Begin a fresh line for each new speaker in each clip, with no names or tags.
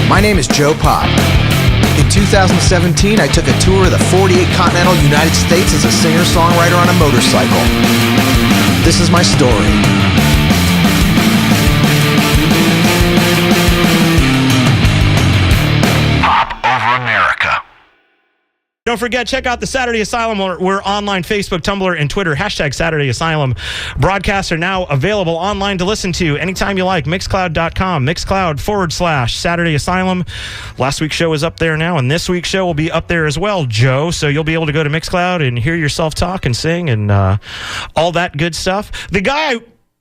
My name is Joe Popp. In 2017, I took a tour of the 48 continental United States as a singer-songwriter on a motorcycle. This is my story.
Popp over America.
Don't forget, check out the Saturday Asylum. We're online, Facebook, Tumblr, and Twitter. # Saturday Asylum. Broadcasts are now available online to listen to anytime you like. Mixcloud.com, Mixcloud / Saturday Asylum. Last week's show is up there now, and this week's show will be up there as well, Joe. So you'll be able to go to Mixcloud and hear yourself talk and sing and all that good stuff. The guy...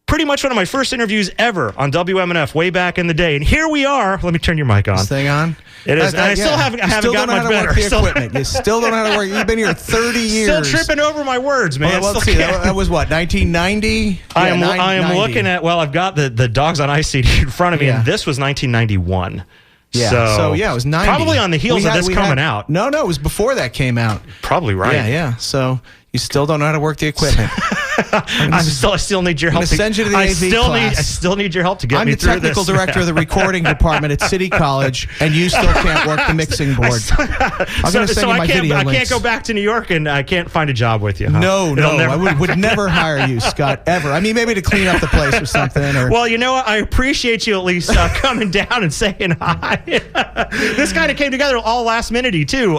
Pretty much one of my first interviews ever on WMNF way back in the day. And here we are. Let me turn your mic on.
This thing on?
It is. And I still haven't got much better.
You still don't know how to work. You've been here 30 years.
Still tripping over my words, man.
Well, let's see. That was what, 1990?
I am looking at, well, I've got the Dogs on Ice CD in front of me, and this was 1991.
Yeah. So it was 90.
Probably on the heels of this coming out.
No, it was before that came out.
Probably right.
Yeah. So you still don't know how to work the equipment.
I still need your help.
I'm going to send you to the AV class.
I still need your help to get me through this.
I'm the technical director of the recording department at City College, and you still can't work the mixing board. I'm going to send you my video links.
I can't go back to New York, and I can't find a job with you. Huh?
No, I would never hire you, Scott, ever. I mean, maybe to clean up the place or something.
Well, you know what? I appreciate you at least coming down and saying hi. This kind of came together all last minute-y, too.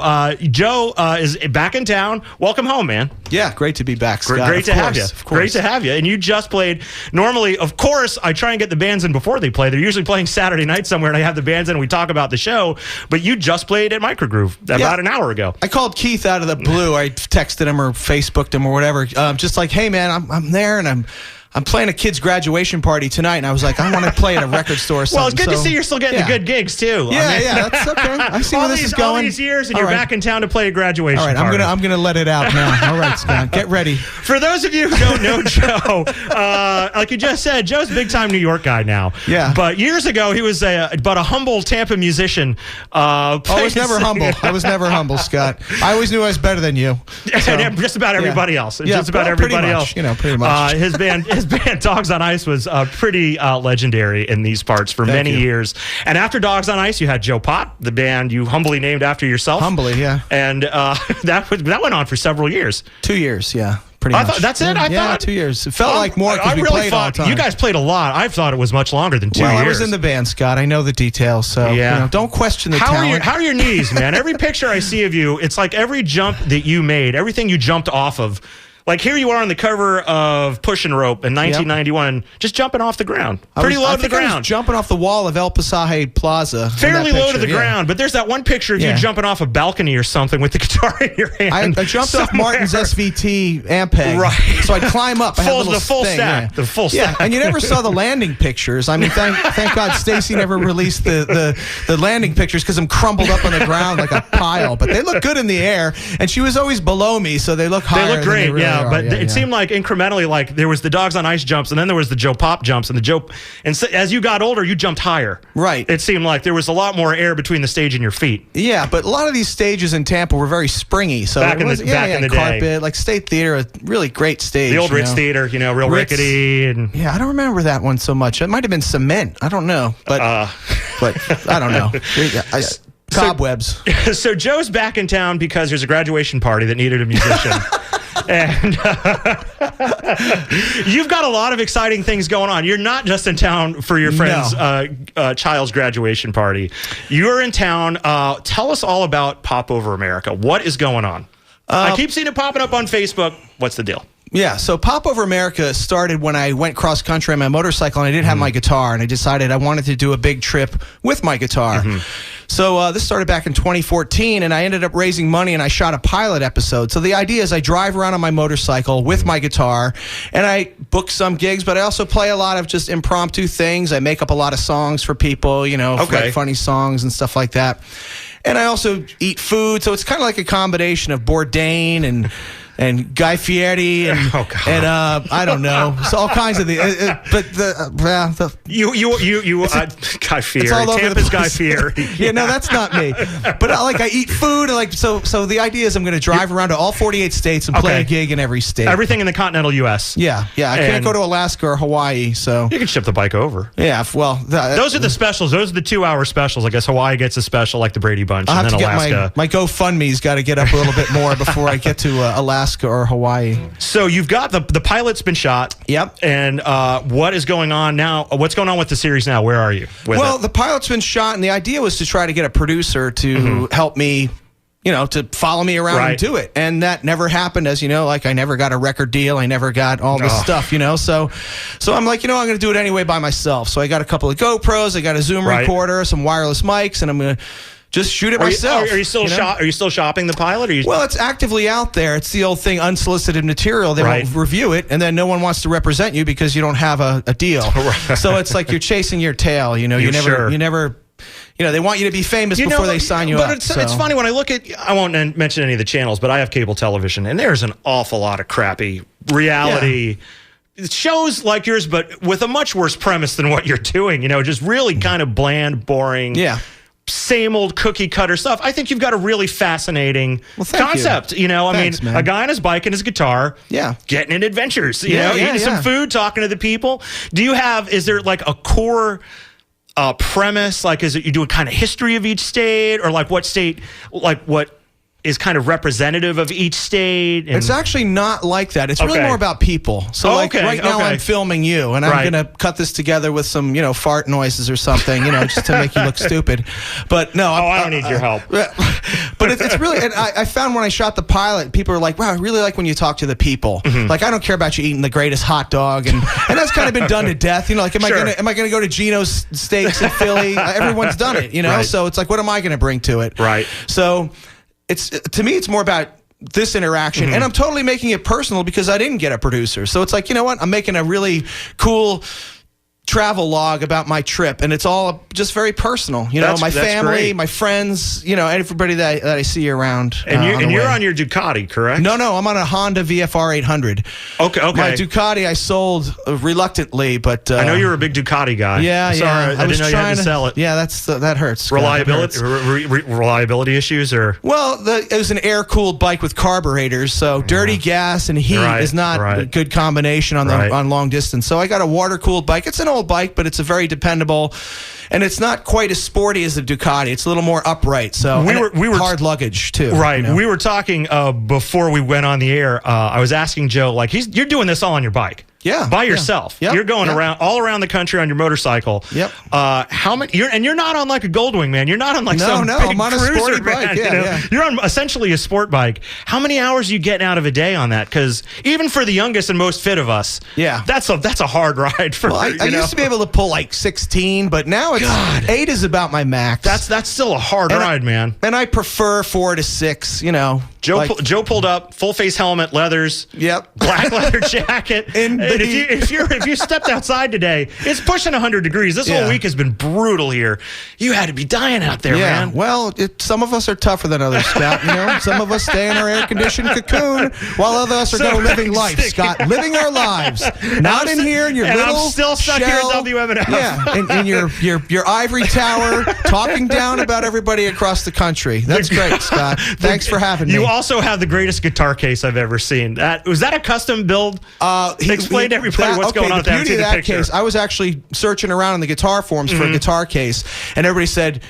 Joe is back in town. Welcome home, man.
Yeah, great to be back, Scott.
Great to have you. Great to have you. And you just played. Normally, of course, I try and get the bands in before they play. They're usually playing Saturday night somewhere, and I have the bands in and we talk about the show. But you just played at Microgroove about an hour ago.
I called Keith out of the blue. I texted him or Facebooked him or whatever. Just like, hey, man, I'm there, and I'm playing a kid's graduation party tonight, and I was like, I want to play at a record store or something.
Well, it's good to see you're still getting the good gigs, too.
Yeah, that's okay. I see where this is going.
All these years, and you're back in town to play a graduation party.
All right, I'm gonna let it out now. All right, Scott, get ready.
For those of you who don't know Joe, like you just said, Joe's a big-time New York guy now.
Yeah.
But years ago, he was but a humble Tampa musician.
I was never humble. I was never humble, Scott. I always knew I was better than you.
So. And just about everybody else.
Yeah,
just about everybody else.
Pretty much.
His band, Dogs on Ice, was pretty legendary in these parts for many years. And after Dogs on Ice, you had Joe Popp, the band you humbly named after yourself.
Humbly, yeah.
And that went on for several years.
2 years, yeah. Pretty much.
That's it? I thought
2 years. It felt like more because we played all the time.
You guys played a lot. I thought it was much longer than 2 years.
I was in the band, Scott. I know the details, so don't question the talent.
How are your knees, man? Every picture I see of you, it's like every jump that you made, everything you jumped off of. Like here you are on the cover of Pushing Rope in 1991, just jumping off the ground. Pretty low to the ground.
I was jumping off the wall of El Pasaje Plaza.
Fairly low to the ground, but there's that one picture of you jumping off a balcony or something with the guitar in your hand.
I jumped off Martin's SVT Ampeg.
Right.
So I'd climb up.
The full stack. The full stack.
Yeah, and you never saw the landing pictures. I mean, thank God Stacy never released the landing pictures because I'm crumbled up on the ground like a pile. But they look good in the air, and she was always below me, so they look higher.
They look great,
than they really are.
But it seemed like incrementally, like there was the Dogs on Ice jumps, and then there was the Joe Popp jumps, and as you got older, you jumped higher.
Right.
It seemed like there was a lot more air between the stage and your feet.
Yeah, but a lot of these stages in Tampa were very springy. So
back in the
carpet,
day,
like State Theater, a really great stage.
The old Ritz Theater, real
Ritz,
rickety. And
yeah, I don't remember that one so much. It might have been cement. I don't know, but I don't know. Cobwebs.
So Joe's back in town because there's a graduation party that needed a musician. And you've got a lot of exciting things going on. You're not just in town for your friend's child's graduation party. You're in town. Tell us all about Popp Over America. What is going on? I keep seeing it popping up on Facebook. What's the deal?
Yeah, so Popp Over America started when I went cross-country on my motorcycle, and I didn't have my guitar, and I decided I wanted to do a big trip with my guitar. So this started back in 2014, and I ended up raising money, and I shot a pilot episode. So the idea is I drive around on my motorcycle with my guitar, and I book some gigs, but I also play a lot of just impromptu things. I make up a lot of songs for people, like funny songs and stuff like that. And I also eat food, so it's kind of like a combination of Bourdain and and Guy Fieri and I don't know, so all kinds of but
Guy Fieri,
it's all over
Tampa's
the
Guy
place.
Fieri.
Yeah, no, that's not me. But I eat food, and so the idea is I'm going to drive around to all 48 states and play a gig in every state.
Everything in the continental U.S.
Yeah. I can't go to Alaska or Hawaii, so
you can ship the bike over.
Yeah, well,
those are the specials. Those are the 2-hour specials. I guess Hawaii gets a special like the Brady Bunch,
I'll
and
have
then
to get
Alaska.
my GoFundMe's got to get up a little bit more before I get to Alaska or Hawaii.
So you've got the pilot's been shot.
Yep.
And what is going on now? What's going on with the series now? Where are you with it?
The pilot's been shot, and the idea was to try to get a producer to help me, to follow me around and do it. And that never happened, as you know. Like, I never got a record deal. I never got all this stuff, So I'm like, I'm going to do it anyway by myself. So I got a couple of GoPros. I got a Zoom recorder, some wireless mics, and I'm going to just shoot it myself.
Are you still are you still shopping the pilot?
Well, it's actively out there. It's the old thing, unsolicited material. They won't review it, and then no one wants to represent you because you don't have a deal. So it's like you're chasing your tail. You never. They want you to be famous before they sign you up.
But it's funny when I look at, I won't mention any of the channels, but I have cable television, and there's an awful lot of crappy reality shows like yours, but with a much worse premise than what you're doing. Just really kind of bland, boring. Yeah. Same old cookie cutter stuff. I think you've got a really fascistic concept.
Thanks, man.
A guy on his bike and his guitar, getting in adventures, eating some food, talking to the people. Is there like a core premise? Like, is it you do a kind of history of each state, or like what state, like what is kind of representative of each state?
It's actually not like that. It's really more about people. So right now I'm filming you, and I'm going to cut this together with some, fart noises or something, just to make you look stupid. But no.
I don't need your help.
But it's really, and I found when I shot the pilot, people are like, wow, I really like when you talk to the people. Like, I don't care about you eating the greatest hot dog. And that's kind of been done to death. Like, am I going to go to Geno's Steaks in Philly? Everyone's done it, So it's like, what am I going to bring to it?
Right.
So to me, it's more about this interaction, and I'm totally making it personal because I didn't get a producer. So it's like, you know what? I'm making a really cool travel log about my trip, and it's all just very personal. My family, my friends, everybody that I see around.
And you're on your Ducati, correct?
No, I'm on a Honda VFR 800.
Okay.
My Ducati I sold reluctantly, but
I know you're a big Ducati guy.
Yeah,
Sorry, I didn't know you had to sell it.
Yeah, that hurts.
Reliability issues, or
it was an air-cooled bike with carburetors, so dirty gas and heat is not a good combination on long distance. So I got a water-cooled bike. It's an old bike, but it's a very dependable, and it's not quite as sporty as the Ducati. It's a little more upright. So we were hard luggage too.
Right. We were talking before we went on the air. I was asking Joe, like, you're doing this all on your bike.
Yeah,
by yourself.
Yep.
You're going all around the country on your motorcycle.
Yep.
How many? You're not on like a Goldwing, man. You're not on like some big
I'm on a
cruiser,
sporty
man,
bike.
You're on essentially a sport bike. How many hours are you getting out of a day on that? Because even for the youngest and most fit of us, that's a hard ride. For
I used to be able to pull like 16, but now it's 8 is about my max.
That's still a hard ride, man.
And I prefer 4 to 6.
Joe pulled up, full face helmet, leathers.
Yep.
Black leather jacket. And if you stepped outside today, it's pushing 100 degrees. This whole week has been brutal here. You had to be dying out there, man.
Well, some of us are tougher than others, Scott. Some of us stay in our air-conditioned cocoon, while others are living life, Scott. Living our lives. Not in here in your little
I'm still stuck here at WMNF.
Yeah, in your ivory tower, talking down about everybody across the country. That's great, Scott. Thanks for having me.
You also have the greatest guitar case I've ever seen. Was that a custom build? Explain to everybody what's going on with that.
The beauty of that case, I was actually searching around in the guitar forums for a guitar case, and everybody said,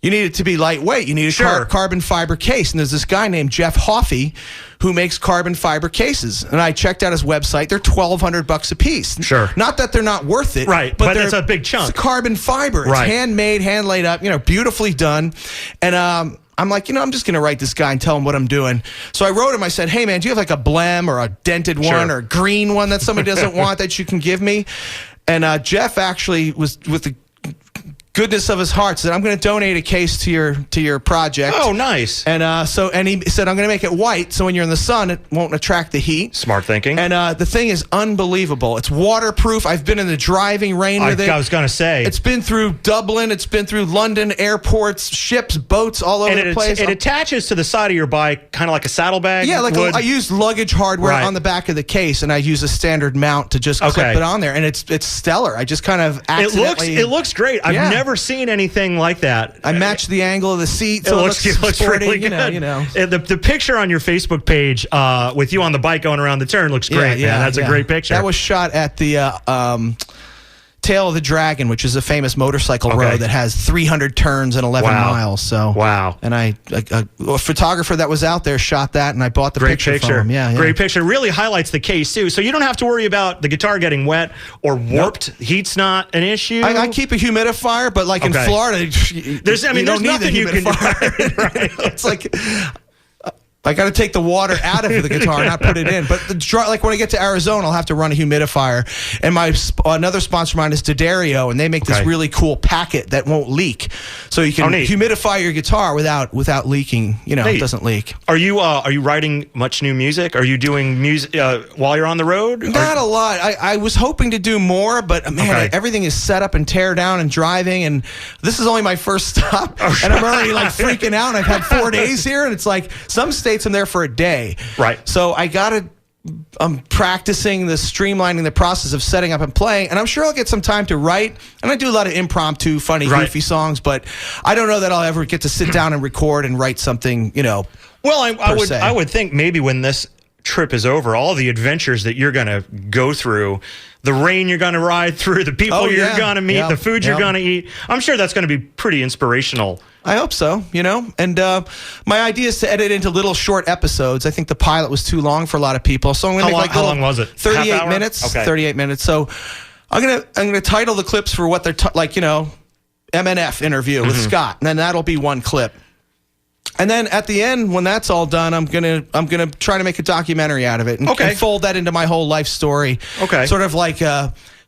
you need it to be lightweight. You need a carbon fiber case. And there's this guy named Jeff Hoffey who makes carbon fiber cases. And I checked out his website. They're $1,200 a piece.
Sure.
Not that they're not worth it.
Right. But it's a big chunk.
It's carbon fiber. It's handmade, hand laid up, beautifully done. And I'm like, I'm just going to write this guy and tell him what I'm doing. So I wrote him. I said, hey, man, do you have like a blem or a dented one or a green one that somebody doesn't want that you can give me? And Jeff actually was with the goodness of his heart said, I'm going to donate a case to your project.
Oh, nice.
And and he said, I'm going to make it white so when you're in the sun, it won't attract the heat.
Smart thinking.
And the thing is unbelievable. It's waterproof. I've been in the driving rain with it.
I was going to say.
It's been through Dublin. It's been through London, airports, ships, boats, all over the place.
It attaches to the side of your bike, kind of like a saddlebag.
Yeah, I used luggage hardware on the back of the case, and I use a standard mount to just clip it on there, and it's stellar. I just kind of accidentally...
It looks great. I've never seen anything like that.
I matched the angle of the seat, so it looks sporty, really good. You know.
The picture on your Facebook page with you on the bike going around the turn looks great, man. That's a great picture.
That was shot at the Tail of the Dragon, which is a famous motorcycle road that has 300 turns and 11 miles. So and a photographer that was out there shot that, and I bought the picture from him. Yeah,
great picture. Really highlights the case too. So you don't have to worry about the guitar getting wet or warped. Nope. Heat's not an issue.
I keep a humidifier, but like in Florida,
there's nothing you can do. Right.
It's like. I got to take the water out of the guitar, not put it in. But like when I get to Arizona, I'll have to run a humidifier. And another sponsor of mine is D'Addario, and they make this really cool packet that won't leak, so you can humidify your guitar without leaking. It doesn't leak.
Are you writing much new music? Are you doing music while you're on the road?
Not a lot. I was hoping to do more, but man, everything is set up and tear down and driving, and this is only my first stop, and I'm already like freaking out. And I've had 4 days here, and it's like some states I'm there for a day.
Right.
So I'm practicing streamlining the process of setting up and playing, and I'm sure I'll get some time to write. And I do a lot of impromptu, funny, goofy songs, but I don't know that I'll ever get to sit down and record and write something, Well,
I would think maybe when this trip is over, all the adventures that you're going to go through, the rain you're going to ride through, the people you're going to meet, the food you're going to eat, I'm sure that's going to be pretty inspirational.
I hope so, and my idea is to edit into little short episodes. I think the pilot was too long for a lot of people, so I'm going to make
how long was it?
38 minutes. Okay. 38 minutes. So I'm gonna title the clips for what they're MNF interview with Scott, and then that'll be one clip. And then at the end, when that's all done, I'm gonna try to make a documentary out of it and fold that into my whole life story. Okay, sort of like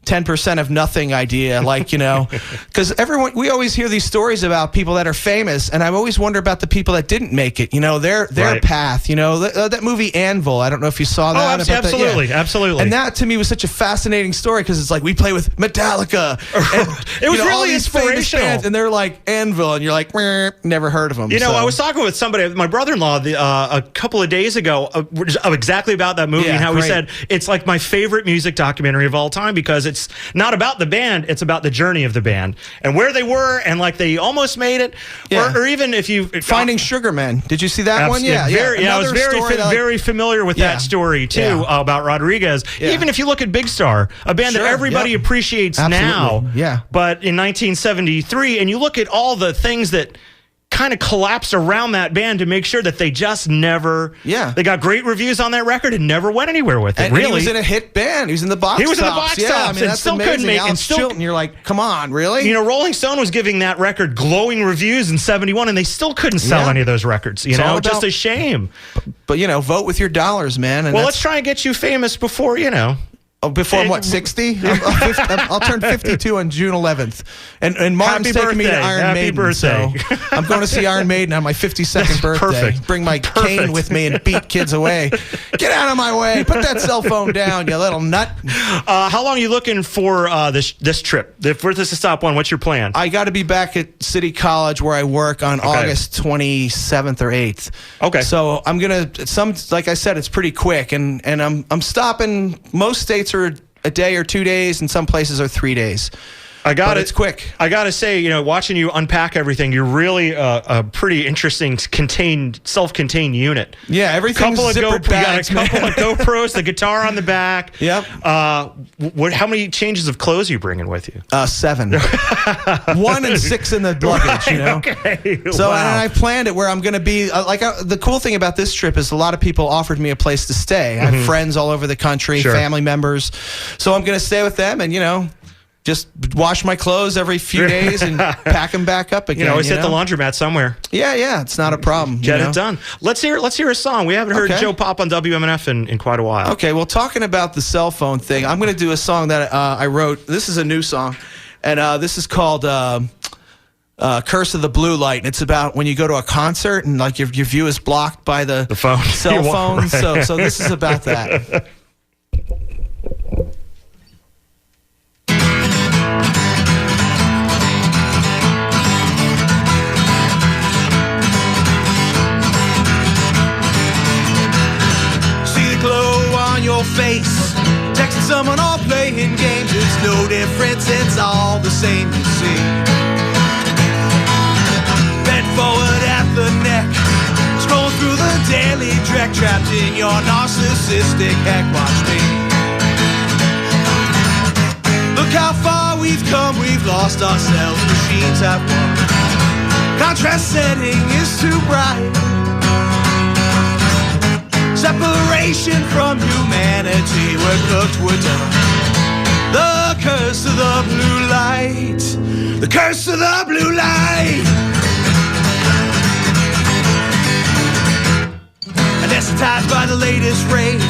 10% of nothing idea, because we always hear these stories about people that are famous, and I always wonder about the people that didn't make it, their path, that movie Anvil. I don't know if you saw that.
Oh, absolutely. Absolutely.
And that to me was such a fascinating story, because it's like we play with Metallica. And,
it was really inspirational.
Bands, and they're like Anvil, and you're like, never heard of them.
I was talking with somebody, my brother-in-law, a couple of days ago, exactly about that movie, and how he said it's like my favorite music documentary of all time, because it's not about the band, it's about the journey of the band and where they were, and like they almost made it, or even if you
Finding Sugarman. Did you see that one?
I was very familiar with that story too, about Rodriguez. Even if you look at Big Star, a band that everybody appreciates now, but in 1973, and you look at all the things that kind of collapsed around that band to make sure that they just never they got great reviews on that record and never went anywhere with it.
And he was in a hit band. He was in the box tops.
And still couldn't make it.
And you're like, come on, really?
Rolling Stone was giving that record glowing reviews in 71, and they still couldn't sell any of those records. Just a shame.
But vote with your dollars, man. And
let's try and get you famous before
Oh, before I'm 60? I'll turn 52 on June 11th. And Martin's taking me to Iron Maiden. So I'm going to see Iron Maiden on my 52nd birthday.
Perfect.
Bring my cane with me and beat kids away. Get out of my way. Put that cell phone down, you little nut.
How long are you looking for this trip? For this to stop one, what's your plan?
I got to be back at City College where I work on August 27th or 8th. Okay. So I'm going to, like I said, it's pretty quick. And I'm stopping. Most states are a day or 2 days, and some places are 3 days. It's quick.
I got to say, watching you unpack everything, you're really a pretty interesting self-contained unit.
Yeah, everything's zippered bags.
You got a couple of GoPros, the guitar on the back.
Yep.
How many changes of clothes are you bringing with you?
7. 1 and 6 in the luggage,
Okay.
So, and I planned it where I'm going to be, the cool thing about this trip is a lot of people offered me a place to stay. I have friends all over the country, family members. So I'm going to stay with them and, just wash my clothes every few days and pack them back up again.
Always hit the laundromat somewhere.
Yeah, it's not a problem.
Get it done. Let's hear a song. We haven't heard Joe Popp on WMNF in quite a while.
Okay, well, talking about the cell phone thing, I'm going to do a song that I wrote. This is a new song, and this is called Curse of the Blue Light. And it's about when you go to a concert and like your view is blocked by the
phone.
cell phones. Right. So this is about that.
Your face, texting someone or playing games, it's no difference, it's all the same, you see. Bent forward at the neck, scroll through the daily dreck, trapped in your narcissistic heck, watch me. Look how far we've come, we've lost ourselves, machines have won. Contrast setting is too bright. Separation from humanity, we're cooked, we're done. The curse of the blue light. The curse of the blue light. Anesthetized by the latest rage,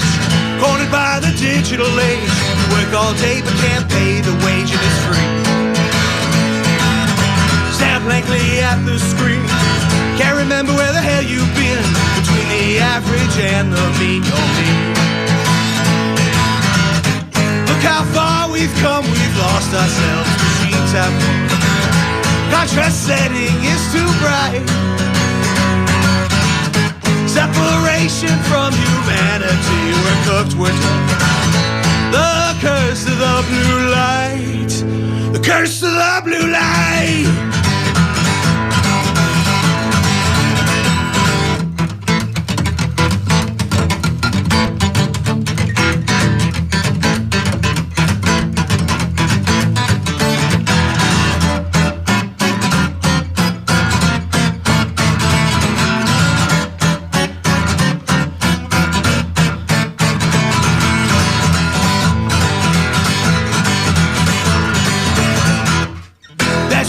cornered by the digital age. Work all day but can't pay the wage and it's free. Stand blankly at the screen, can't remember where the hell you've been. Between the average and the mean, you're mean. Look how far we've come, we've lost ourselves, machines have won. Contrast setting is too bright. Separation from humanity, we're cooked, we're done. The curse of the blue light. The curse of the blue light.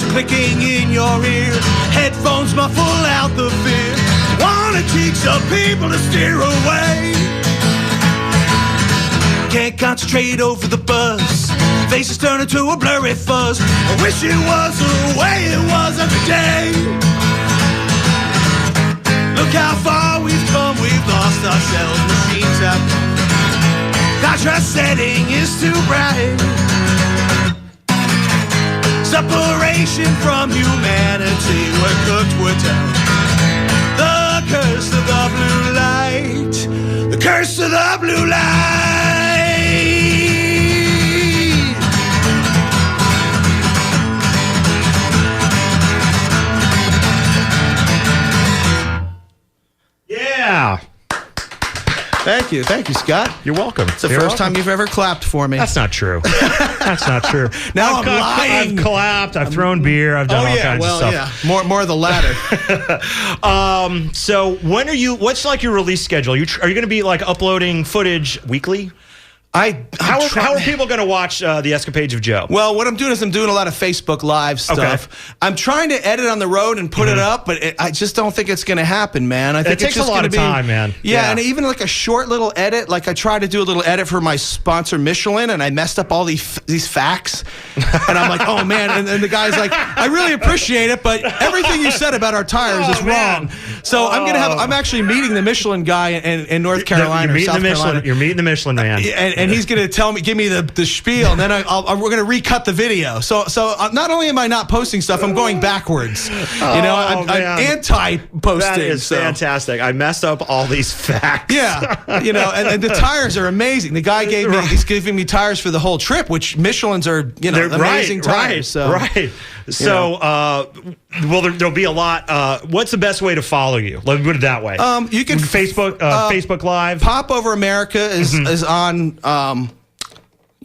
Clicking in your ear, headphones muffle out the fear. Wanna teach some people to steer away. Can't concentrate over the buzz, faces turn into a blurry fuzz. I wish it was the way it was every day. Look how far we've come, we've lost ourselves, machines have won. Contrast setting is too bright. Separation from humanity, we're cooked, we're done. The curse of the blue light. The curse of the blue light.
Yeah.
Thank you, Scott.
You're welcome.
It's the first time you've ever clapped for me.
That's not true. That's not true.
Now I'm lying.
I've clapped. I've thrown beer. I've done all kinds of stuff.
Yeah. More of the latter.
So when are you? What's like your release schedule? Are you going to be like uploading footage weekly? How are people going to watch the escapades of Joe?
Well, what I'm doing is I'm doing a lot of Facebook Live stuff. Okay. I'm trying to edit on the road and put it up, but I just don't think it's going to happen, man. I think
it takes a lot of time, man.
Yeah, and even like a short little edit. Like I tried to do a little edit for my sponsor Michelin, and I messed up all these facts. And I'm like, oh man. And the guy's like, I really appreciate it, but everything you said about our tires is wrong. So I'm actually meeting the Michelin guy in North Carolina.
You're meeting the Michelin man.
And he's going to give me the spiel, and then we're going to recut the video. So not only am I not posting stuff, I'm going backwards. I'm anti-posting.
That is fantastic. I messed up all these facts.
Yeah, and the tires are amazing. The guy he's giving me tires for the whole trip, which Michelin's are amazing tires.
Right. So there'll be a lot. What's the best way to follow you? Let's put it that way.
You can
Facebook Live.
Popp Over America is on.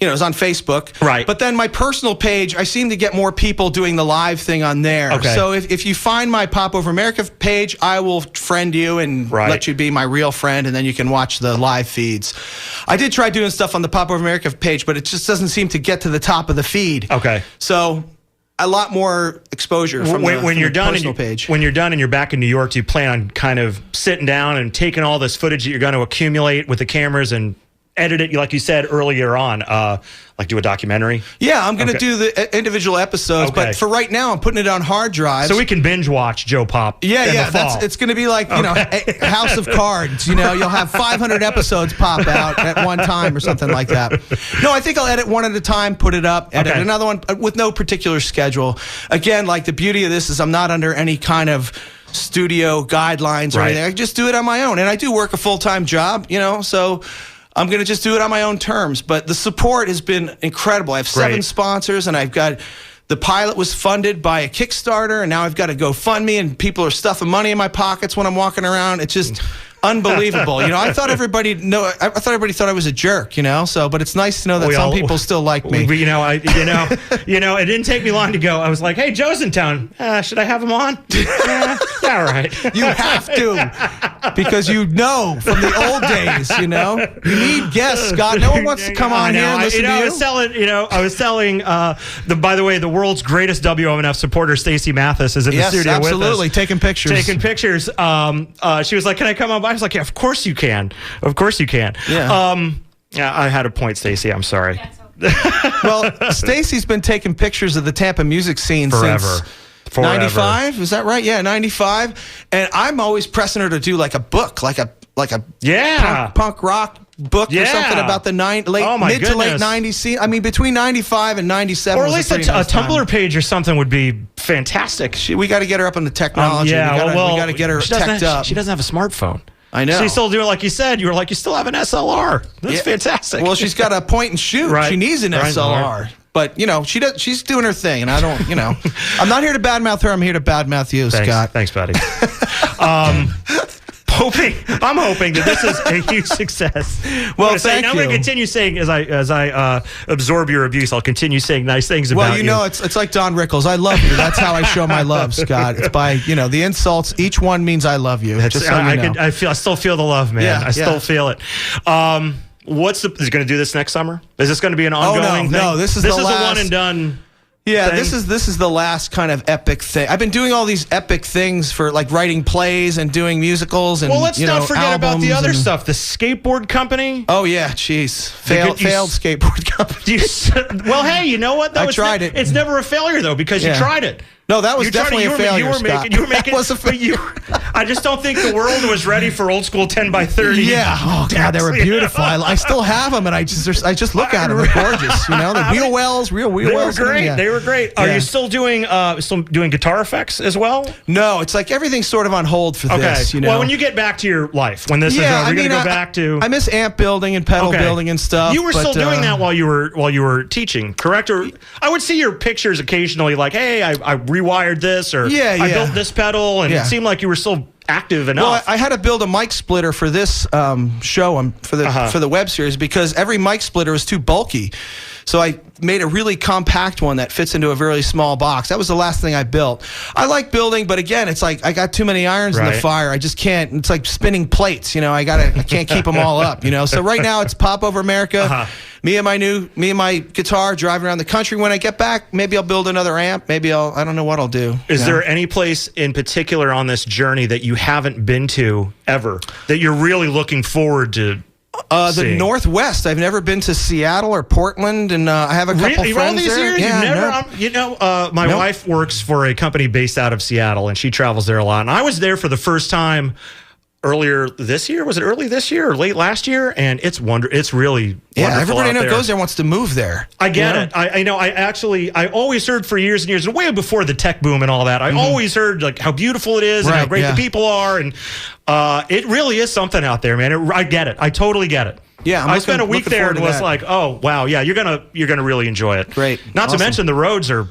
Is on Facebook.
Right.
But then my personal page, I seem to get more people doing the live thing on there.
Okay.
So if you find my Popp Over America page, I will friend you and let you be my real friend, and then you can watch the live feeds. I did try doing stuff on the Popp Over America page, but it just doesn't seem to get to the top of the feed.
Okay.
So a lot more exposure from
when you're done
personal page.
When you're done and you're back in New York, do you plan on kind of sitting down and taking all this footage that you're going to accumulate with the cameras and edit it, like you said earlier on, like do a documentary?
Yeah, I'm going to do the individual episodes, but for right now, I'm putting it on hard drives.
So we can binge watch Joe Popp.
Yeah. It's going to be like, you know, a House of Cards. You know, you'll have 500 episodes pop out at one time or something like that. No, I think I'll edit one at a time, put it up, edit another one with no particular schedule. Again, like the beauty of this is I'm not under any kind of studio guidelines or anything. I just do it on my own. And I do work a full-time job, you know, so I'm going to just do it on my own terms. But the support has been incredible. I have 7 sponsors, and I've got the pilot was funded by a Kickstarter, and now I've got a GoFundMe, and people are stuffing money in my pockets when I'm walking around. It's just unbelievable. You know, I thought everybody thought I was a jerk, you know, so, but it's nice to know that some people still like me.
You know, it didn't take me long to go. I was like, hey, Joe's in town. Should I have him on? All right.
You have to, because you know from the old days, you know, you need guests, Scott. No one wants to come on here and listen to you.
I was selling, by the way, the world's greatest WMNF supporter, Stacey Mathis, is in the studio with us.
Absolutely, taking pictures.
She was like, can I come on by? I was like, yeah, of course you can. Of course you can.
Yeah.
Yeah, I had a point, Stacey. I'm sorry.
Well, Stacey's been taking pictures of the Tampa music scene since 95. Is that right? Yeah, 95. And I'm always pressing her to do like a book, like a punk rock book or something about the mid to late 90s scene. I mean, between 95 and 97.
Or at least a Tumblr page or something would be fantastic.
We got to get her up on the technology. We got to get her teched up.
She doesn't have a smartphone.
I know.
She's still doing, like you said, you still have an SLR. That's fantastic.
Well, she's got a point and shoot.
Right.
She needs an SLR. But, you know, she's doing her thing, and I don't, you know. I'm not here to badmouth her. I'm here to badmouth you, Scott.
Thanks, buddy. I'm hoping that this is a huge success.
Well, thank you.
I'm going to continue saying, as I absorb your abuse, I'll continue saying nice things about you.
Well, you know, it's like Don Rickles. I love you. That's how I show my love, Scott. It's by, you know, the insults. Each one means I love you. Just so you know.
I still feel the love, man. I still feel it. Is it going to do this next summer? Is this going to be an ongoing thing?
No, this is
a one and done.
Yeah,
thing?
this is the last kind of epic thing. I've been doing all these epic things for like writing plays and doing musicals and
let's not forget about the other stuff. The skateboard company.
Oh yeah, jeez, failed skateboard company.
Well, hey, you know what?
I tried it.
It's never a failure though because you tried it.
No, that was definitely a failure, Scott.
I just don't think the world was ready for old school 10x30.
Yeah. Oh God, they were beautiful. I still have them, and I just look at them. They're gorgeous. You know, the real wheel wells.
They were great.
Yeah.
They were great. Are you still doing guitar effects as well?
No, it's like everything's sort of on hold for this. You know.
Well, when you get back to your life, when this is over, you're going to go back to.
I miss amp building and pedal building and stuff.
You were still doing that while you were teaching, correct? Or I would see your pictures occasionally, like, hey, I rewired this, or I built this pedal, and it seemed like you were still active enough.
Well, I had to build a mic splitter for this show for the web series because every mic splitter was too bulky. So I made a really compact one that fits into a very small box. That was the last thing I built. I like building, but again, it's like I got too many irons in the fire. I just can't. It's like spinning plates. You know, I can't keep them all up. You know, so right now it's Popp Over America. Me and my guitar driving around the country. When I get back, maybe I'll build another amp. Maybe I don't know what I'll do.
Is there any place in particular on this journey that you haven't been to ever that you're really looking forward to?
The Northwest. I've never been to Seattle or Portland, and I have a couple friends
all these
there.
Years? My wife works for a company based out of Seattle, and she travels there a lot. And I was there for the first time earlier this year. Was it early this year or late last year? And it's really wonderful.
Everybody I know goes there wants to move there.
I get it. I always heard for years and years, and way before the tech boom and all that, I always heard like how beautiful it is and how great the people are, and it really is something out there, man. I get it. I totally get it.
Yeah,
I spent a week there and was like, oh wow, yeah, you're gonna really enjoy it.
Great.
Not to mention the roads are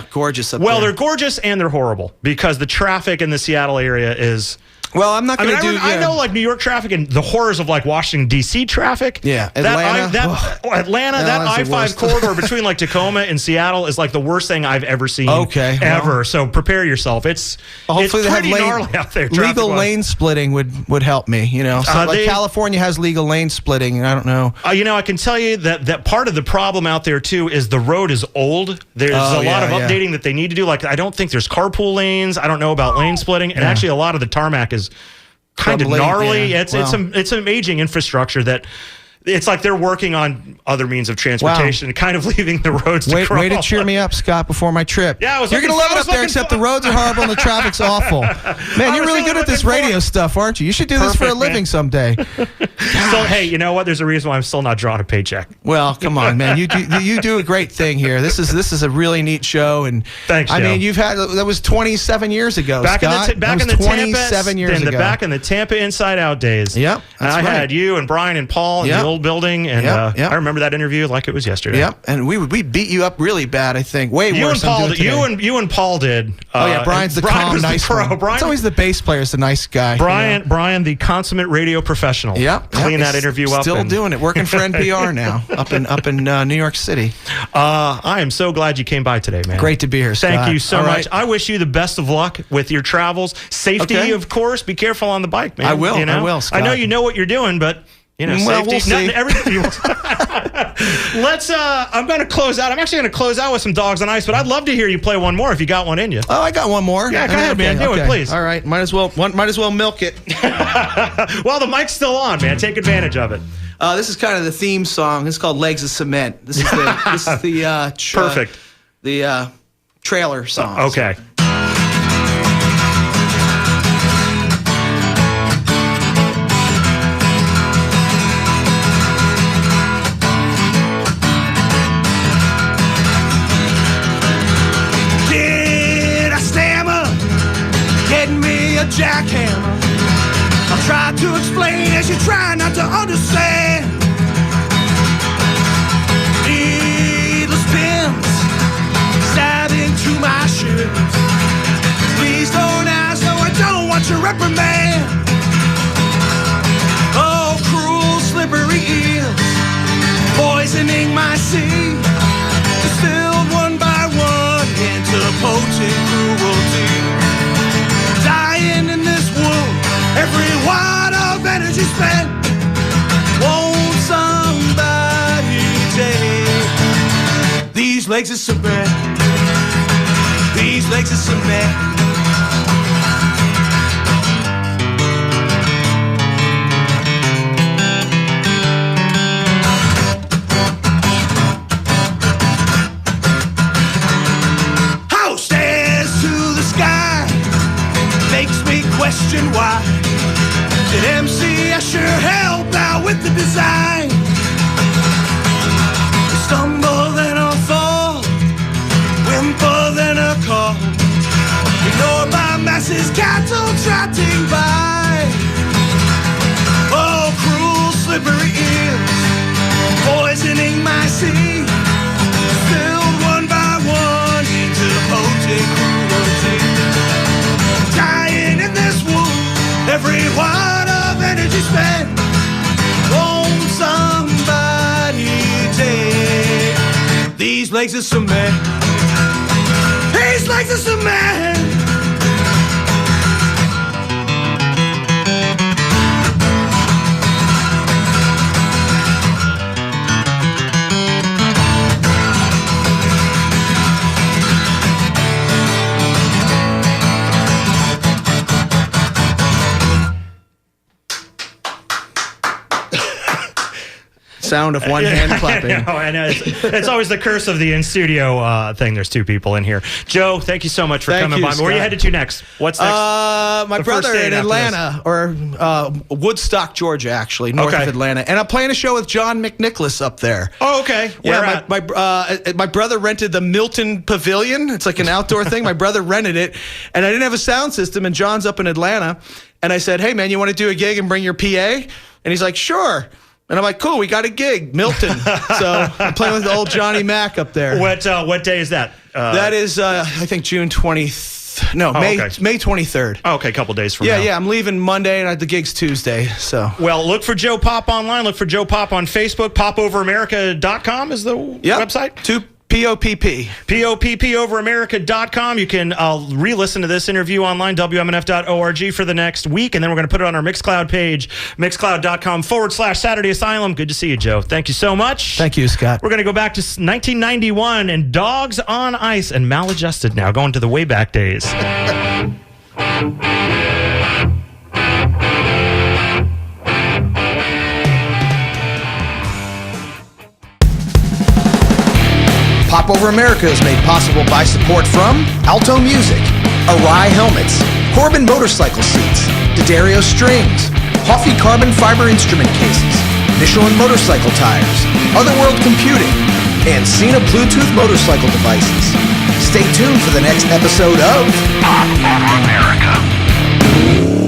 gorgeous up there.
Well, they're gorgeous and they're horrible because the traffic in the Seattle area is.
Well, I'm not going to do.
I know like New York traffic and the horrors of like Washington D.C. traffic.
Yeah,
Atlanta. That I-5 corridor between like Tacoma and Seattle is like the worst thing I've ever seen. Ever. So prepare yourself.
Hopefully
it's pretty gnarly out there.
Legal lane splitting would help me. You know, so California has legal lane splitting, and I don't know.
I can tell you that part of the problem out there too is the road is old. There's a lot of updating that they need to do. Like I don't think there's carpool lanes. I don't know about lane splitting, and actually a lot of the tarmac is kind of gnarly. It's some aging infrastructure that it's like they're working on other means of transportation and kind of leaving the roads to crawl.
Way to cheer me up, Scott, before my trip.
Yeah,
you're going to love it up there, except the roads are horrible and the traffic's awful. Man, you're really good at this radio stuff, aren't you? You should do this for a living someday.
So, hey, you know what? There's a reason why I'm still not drawing a paycheck.
Well, come on, man. You do a great thing here. This is a really neat show. And
thanks, Joe.
I mean, that was 27 years ago,
Back
Scott.
in the
27 years ago.
Back in the Tampa Inside Out days.
Yep, that's
I
right.
had you and Brian and Paul in the old building, and I remember that interview like it was yesterday.
Yep, and we beat you up really bad, I think. Way
You
worse
and Paul.
than doing today.
You and Paul did.
Oh yeah, Brian's the
Brian
calm,
was
nice
the pro.
one.
Brian,
it's always the bass player's the nice guy.
Brian, the consummate radio professional.
Yep,
clean that interview up.
Still doing it. Working for NPR now, up in New York City.
I am so glad you came by today, man.
Great to be here, Scott.
Thank you so
All
much.
right.
I wish you the best of luck with your travels. Safety, of course. Be careful on the bike, man.
I will.
You know?
I will, Scott.
I know you know what you're doing, but.
Well,
safety.
we'll see.
Everything. Let's. I'm going to close out. I'm actually going to close out with some Dogs on Ice, but I'd love to hear you play one more if you got one in you.
Oh, I got one more.
Yeah, go ahead, man. Do it, please.
All right. Might as well milk it.
Well, the mic's still on, man. Take advantage of it.
This is kind of the theme song. This is called "Legs of Cement." This is the
Perfect.
The trailer song.
Okay.
Jackhammer. I'll try to explain as you try not to understand. Needless pins stabbing to my shirt. Please don't ask, no, I don't want your reprimand. Oh, cruel, slippery eels poisoning my sea, distilled one by one into potent cruelty. In this wound, every watt of energy spent. Won't somebody take these legs of cement? These legs of cement. Question why did MC Escher help out with the design? I stumble then I'll fall, whimper then a call, ignored by masses, cattle trotting by. Oh, cruel, slippery eels poisoning my sea, spilled one by one into potent cruelty. Dying in this wound, every watt of energy spent. Won't somebody take these legs of cement? These legs of cement.
Sound of one hand clapping.
I know, it's always the curse of the in-studio thing. There's two people in here. Joe, thank you so much for coming by. Where are you headed to next? What's next?
My brother in Atlanta, or Woodstock, Georgia, actually, north of Atlanta. And I'm playing a show with John McNicholas up there.
Oh, okay.
Yeah, my brother rented the Milton Pavilion. It's like an outdoor thing. My brother rented it, and I didn't have a sound system, and John's up in Atlanta. And I said, hey, man, you want to do a gig and bring your PA? And he's like, sure. And I'm like, cool, we got a gig, Milton. So I'm playing with the old Johnny Mac up there.
What day is that?
That is, I think, June 20th. No, May 23rd.
Oh, okay, a couple days from now.
Yeah, I'm leaving Monday, and the gig's Tuesday. So.
Well, look for Joe Popp online. Look for Joe Popp on Facebook. PopOverAmerica.com is the website.
P-O-P-P.
POPPOverAmerica.com. You can re-listen to this interview online, WMNF.org for the next week, and then we're going to put it on our Mixcloud page, mixcloud.com/Saturday Asylum. Good to see you, Joe. Thank you so much.
Thank you, Scott.
We're going to go back to 1991 and Dogs on Ice and Maladjusted now, going to the Wayback Days.
Popp Over America is made possible by support from Alto Music, Arai Helmets, Corbin Motorcycle Seats, D'Addario Strings, Huffy Carbon Fiber Instrument Cases, Michelin Motorcycle Tires, Otherworld Computing, and Cena Bluetooth Motorcycle Devices. Stay tuned for the next episode of
Popp Over America.